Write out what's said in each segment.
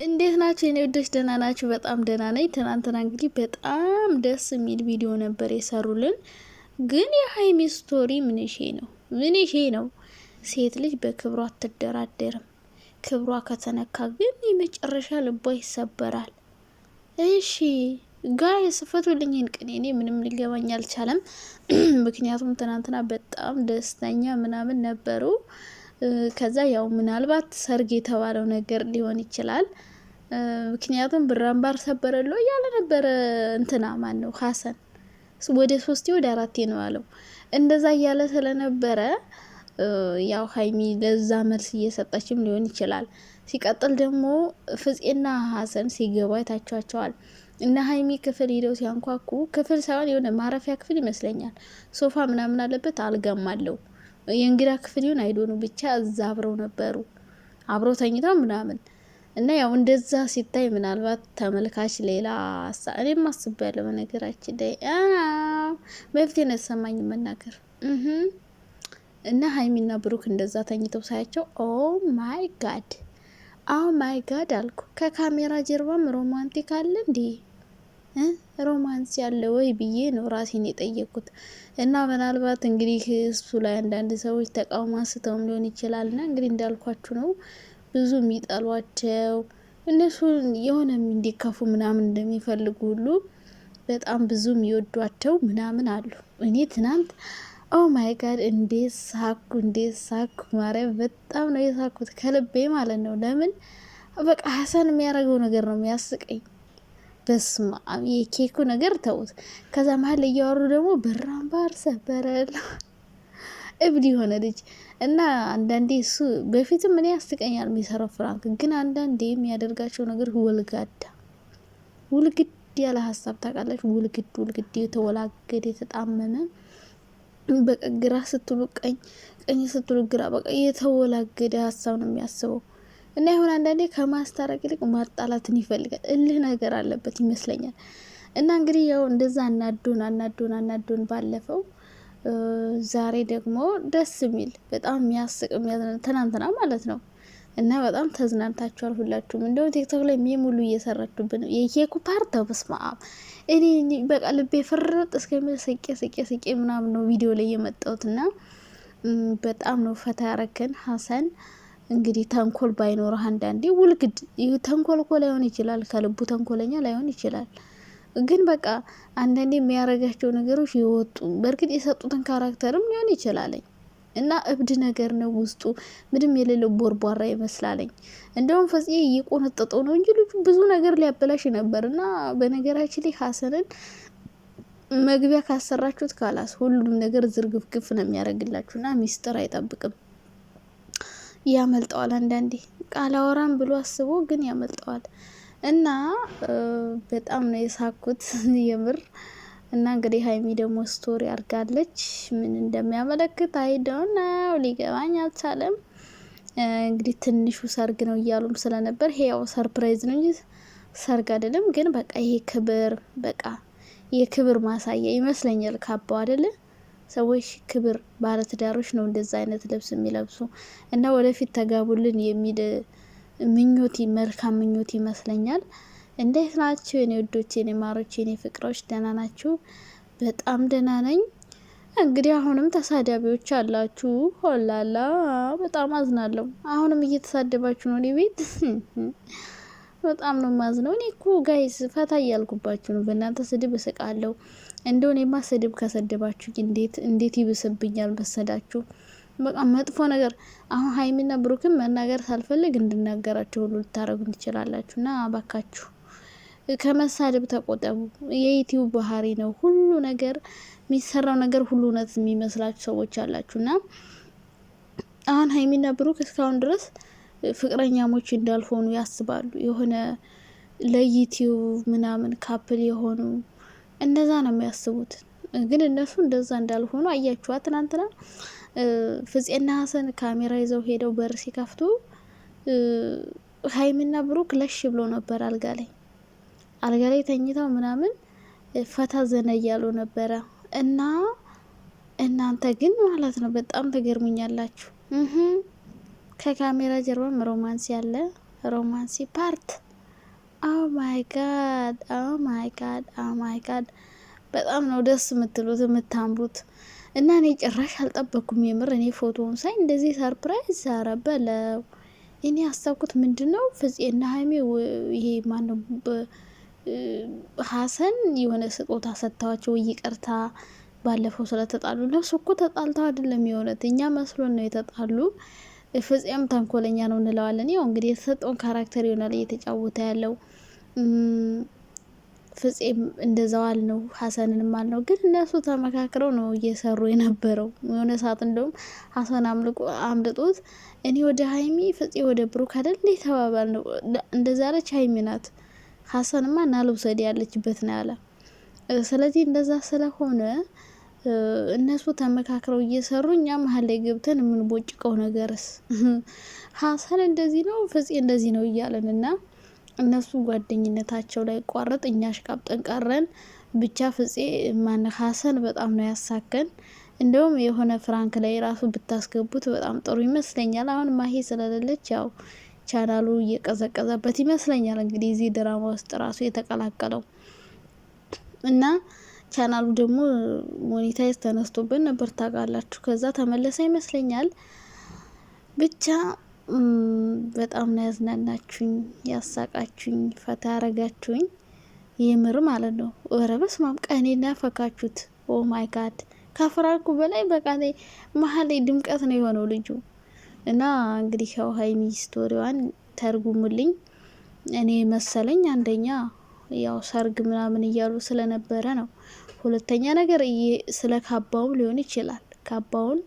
እንዴት ናችሁ የኔ ውዶች? ደህና ናችሁ? በጣም ደህና ነኝ። ትናንትና እንግዲህ በጣም ደስ የሚል ቪዲዮ ነበር የሰሩልን። ግን የሀይሚ ስቶሪ ምንሼ ነው ምንሼ ነው። ሴት ልጅ በክብሯ አትደራደርም። ክብሯ ከተነካ ግን የመጨረሻ ልቧ ይሰበራል። እሺ ጋይስ ፍቱልኝ ቅኔ። እኔ ምንም ሊገባኝ አልቻለም። ምክንያቱም ትናንትና በጣም ደስተኛ ምናምን ነበሩ። ከዛ ያው ምናልባት ሰርግ የተባለው ነገር ሊሆን ይችላል። ምክንያቱም ብራምባር ሰበረሎ እያለ ነበረ። እንትና ማን ነው ሀሰን ወደ 3 ወደ 4 ነው ያለው። እንደዛ እያለ ስለነበረ ያው ሀይሚ ለዛ መልስ እየሰጠችም ሊሆን ይችላል። ሲቀጥል ደግሞ ፍፄና ሀሰን ሲገባ አይታችኋቸዋል። እና ሀይሚ ክፍል ሄደው ሲያንኳኩ ክፍል ሳይሆን የሆነ ማረፊያ ክፍል ይመስለኛል። ሶፋ ምናምን አለበት፣ አልጋም አለው። የእንግዳ ክፍል ይሁን አይዶኑ ብቻ እዛ አብረው ነበሩ፣ አብረው ተኝተው ምናምን እና ያው እንደዛ ሲታይ ምናልባት ተመልካች ሌላ እኔም አስቤያለሁ። በነገራችን ላይ መፍትሄ ነው የተሰማኝ መናገር እና ሀይሚና ብሩክ እንደዛ ተኝተው ሳያቸው ኦ ማይ ጋድ አልኩ። ከካሜራ ጀርባም ሮማንቲክ አለ እንዴ? ሮማንስ ያለ ወይ ብዬ ነው ራሴን የጠየቁት። እና ምናልባት እንግዲህ እሱ ላይ አንዳንድ ሰዎች ተቃውሞ አንስተውም ሊሆን ይችላል። እና እንግዲህ እንዳልኳችሁ ነው ብዙ የሚጠሏቸው እነሱ የሆነ እንዲከፉ ምናምን እንደሚፈልጉ ሁሉ በጣም ብዙ የሚወዷቸው ምናምን አሉ። እኔ ትናንት ኦ ማይ ጋድ እንዴት ሳኩ ማርያም፣ በጣም ነው የሳኩት ከልቤ ማለት ነው። ለምን በቃ ሀሰን የሚያደርገው ነገር ነው የሚያስቀኝ። በስማ የኬኩ ነገር ተውት። ከዛ መሀል እያወሩ ደግሞ ብራምባር ሰበረል እብድ የሆነ ልጅ እና አንዳንዴ እሱ በፊትም እኔ ያስቀኛል የሚሰራው ፍራንክ፣ ግን አንዳንዴ የሚያደርጋቸው ነገር ውልግድ ያለ ሀሳብ ታውቃላችሁ። ውልግድ የተወላገደ የተጣመመ በቃ ግራ ስትሉ ቀኝ ስትሉ ግራ፣ በቃ የተወላገደ ሀሳብ ነው የሚያስበው። እና ይሁን አንዳንዴ ከማስታረቅ ይልቅ ማጣላትን ይፈልጋል። እልህ ነገር አለበት ይመስለኛል። እና እንግዲህ ያው እንደዛ አናዶን ባለፈው ዛሬ ደግሞ ደስ የሚል በጣም የሚያስቅ ትናንትና ማለት ነው። እና በጣም ተዝናንታችኋል ሁላችሁም። እንደውም ቲክቶክ ላይ ሙሉ እየሰራችሁብን ነው። የኬኩ ፓርት በስመ አብ እኔ በቃ ልቤ ፍርጥ እስከሚል ስቄ ምናምን ነው ቪዲዮ ላይ የመጣሁት። እና በጣም ነው ፈታ ያረከን ሀሰን። እንግዲህ ተንኮል ባይኖርህ አንዳንዴ ውልግድ ተንኮል እኮ ላይሆን ይችላል፣ ከልቡ ተንኮለኛ ላይሆን ይችላል። ግን በቃ አንዳንዴ የሚያረጋቸው ነገሮች የወጡ በእርግጥ የሰጡትን ካራክተርም ሊሆን ይችላለኝ እና እብድ ነገር ነው ውስጡ ምንም የሌለው ቦርቧራ ይመስላለኝ። እንደውም ፈጽ እየቆነጠጠው ነው እንጂ ልጁ ብዙ ነገር ሊያበላሽ ነበር። እና በነገራችን ላይ ሀሰንን መግቢያ ካሰራችሁት ካላስ ሁሉም ነገር ዝርግፍግፍ ነው የሚያደርግላችሁ እና ሚስጥር አይጠብቅም፣ ያመልጠዋል። አንዳንዴ ቃል አወራም ብሎ አስቦ ግን ያመልጠዋል። እና በጣም ነው የሳኩት የምር። እና እንግዲህ ሀይሚ ደግሞ ስቶሪ አድርጋለች። ምን እንደሚያመለክት አይደውና ሊገባኝ አልቻለም። እንግዲህ ትንሹ ሰርግ ነው እያሉም ስለነበር ይሄ ያው ሰርፕራይዝ ነው እንጂ ሰርግ አይደለም። ግን በቃ ይሄ ክብር፣ በቃ የክብር ማሳያ ይመስለኛል ካባው አይደለ? ሰዎች ክብር ባለትዳሮች ነው እንደዛ አይነት ልብስ የሚለብሱ እና ወደፊት ተጋቡልን የሚል ምኞት፣ መልካም ምኞት ይመስለኛል። እንዴት ናችሁ የኔ ውዶች፣ የኔ ማሮች፣ የኔ ፍቅሮች? ደህና ናችሁ? በጣም ደህና ነኝ። እንግዲህ አሁንም ተሳዳቢዎች አላችሁ። ሆላላ በጣም አዝናለሁ። አሁንም እየተሳደባችሁ ነው እኔ ቤት። በጣም ነው ማዝነው። እኔ እኮ ጋይስ ፈታ እያልኩባችሁ ነው። በእናንተ ስድብ እስቃለሁ። እንደሆነማ ስድብ ከሰደባችሁ እንዴት ይብስብኛል መሰዳችሁ። በቃ መጥፎ ነገር አሁን ሀይሚና ብሩክን መናገር ሳልፈልግ እንድናገራቸው ሁሉ ልታረጉን ትችላላችሁ። እና ባካችሁ ከመሳደብ ተቆጠቡ። የዩቲዩብ ባህሪ ነው። ሁሉ ነገር የሚሰራው ነገር ሁሉ እውነት የሚመስላችሁ ሰዎች አላችሁ። እና አሁን ሀይሚና ብሩክ እስካሁን ድረስ ፍቅረኛሞች እንዳልሆኑ ያስባሉ። የሆነ ለዩቲዩብ ምናምን ካፕል የሆኑ እንደዛ ነው የሚያስቡት። ግን እነሱ እንደዛ እንዳልሆኑ አያችኋ። ትናንትና ፍፄና ሀሰን ካሜራ ይዘው ሄደው በር ሲከፍቱ ሀይሚና ብሩክ ለሽ ብሎ ነበር አልጋ ላይ ተኝተው ምናምን ፈታ ዘና እያሉ ነበረ። እና እናንተ ግን ማለት ነው በጣም ተገርሙኛላችሁ። ከካሜራ ጀርባም ሮማንስ ያለ ሮማንሲ ፓርት ኦ ማይ ጋድ ኦ ማይ ጋድ ኦ ማይ ጋድ በጣም ነው ደስ የምትሉት የምታምሩት። እና እኔ ጭራሽ አልጠበኩም የምር እኔ ፎቶውን ሳይ እንደዚህ ሰርፕራይዝ አረበለው። እኔ ያሰብኩት ምንድነው ፍፄና ሀይሚ ይሄ ማነው ሀሰን የሆነ ስጦታ ሰጥተዋቸው ይቅርታ ባለፈው ስለተጣሉ እነሱ እኮ ተጣልተው አይደለም የሆነት እኛ መስሎን ነው የተጣሉ። ፍፄም ተንኮለኛ ነው እንለዋለን። ያው እንግዲህ የተሰጠውን ካራክተር ይሆናል እየተጫወተ ያለው። ፍፄም እንደዛው አልነው ሀሰንንም አልነው። ግን እነሱ ተመካክረው ነው እየሰሩ የነበረው። የሆነ ሰዓት እንደውም ሀሰን አምልጦት እኔ ወደ ሀይሚ ፍፄ ወደ ብሩክ አይደል እንዴ ተባባል ነው እንደዛ አለች ሀይሚ ናት። ሀሰንማ እና ልውሰድ ያለችበት ነው ያለ። ስለዚህ እንደዛ ስለሆነ እነሱ ተመካክረው እየሰሩ እኛ መሀል ላይ ገብተን የምንቦጭቀው ነገርስ ሀሰን እንደዚህ ነው ፍፄ እንደዚህ ነው እያለን እና እነሱ ጓደኝነታቸው ላይ ቋረጥ እኛ አሽቃብጠን ቀረን። ብቻ ፍፄ ማን ሀሰን በጣም ነው ያሳከን። እንደውም የሆነ ፍራንክ ላይ ራሱ ብታስገቡት በጣም ጥሩ ይመስለኛል። አሁን ማሂ ስለሌለች ያው ቻናሉ እየቀዘቀዘበት ይመስለኛል። እንግዲህ እዚህ ድራማ ውስጥ ራሱ የተቀላቀለው እና ቻናሉ ደግሞ ሞኔታይዝ ተነስቶብን ነበር ታውቃላችሁ። ከዛ ተመለሰ ይመስለኛል። ብቻ በጣም ነው ያዝናናችሁኝ፣ ያሳቃችሁኝ፣ ፈታ ያረጋችሁኝ የምር ማለት ነው። ኧረ በስመ አብ ቀኔና ፈካችሁት። ኦ ማይ ጋድ ካፍራልኩ በላይ በቃ መሀል ላይ ድምቀት ነው የሆነው ልጁ። እና እንግዲህ ያው ሀይሚ ስቶሪዋን ተርጉሙልኝ። እኔ መሰለኝ አንደኛ ያው ሰርግ ምናምን እያሉ ስለነበረ ነው። ሁለተኛ ነገር ስለ ካባውም ሊሆን ይችላል። ካባውን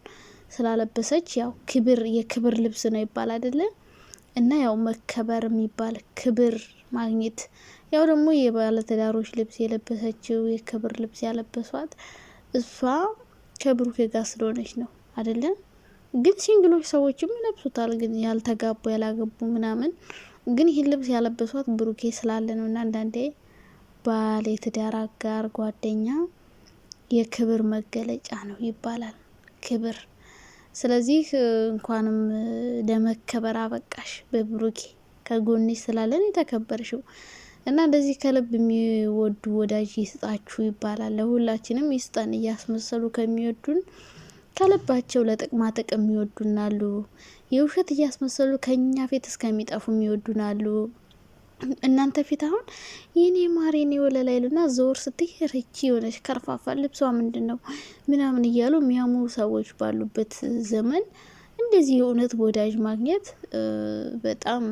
ስላለበሰች ያው ክብር የክብር ልብስ ነው ይባል አይደለ? እና ያው መከበር የሚባል ክብር ማግኘት ያው ደግሞ የባለትዳሮች ልብስ የለበሰችው የክብር ልብስ ያለበሷት እሷ ከብሩኬ ጋር ስለሆነች ነው አይደለ? ግን ሲንግሎች ሰዎችም ይለብሱታል። ግን ያልተጋቡ ያላገቡ ምናምን ግን ይህን ልብስ ያለበሷት ብሩኬ ስላለ ነው። እና አንዳንዴ ባል የትዳር አጋር ጓደኛ የክብር መገለጫ ነው ይባላል። ክብር። ስለዚህ እንኳንም ለመከበር አበቃሽ በብሩኬ ከጎንሽ ስላለን የተከበርሽው። እና እንደዚህ ከልብ የሚወዱ ወዳጅ ይስጣችሁ ይባላል። ለሁላችንም ይስጠን። እያስመሰሉ ከሚወዱን ከልባቸው ለጥቅማ ጥቅም የሚወዱናሉ። የውሸት እያስመሰሉ ከኛ ፊት እስከሚጠፉ የሚወዱናሉ። እናንተ ፊት አሁን የኔ ማር የኔ ወለላ ይሉና ዘወር ስትይ ርቺ የሆነች ከርፋፋ ልብሷ ምንድነው ምናምን እያሉ የሚያሙ ሰዎች ባሉበት ዘመን እንደዚህ የእውነት ወዳጅ ማግኘት በጣም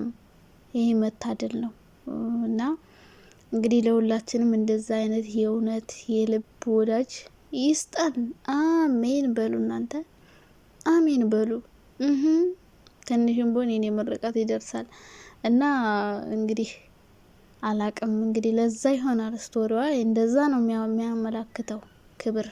ይሄ መታደል ነው። እና እንግዲህ ለሁላችንም እንደዛ አይነት የእውነት የልብ ወዳጅ ይስጠን። አሜን በሉ እናንተ አሜን በሉ። ትንሽም ቢሆን የኔ ምርቃት ይደርሳል። እና እንግዲህ አላቅም እንግዲህ ለዛ ይሆናል ስቶሪዋ እንደዛ ነው የሚያመላክተው ክብር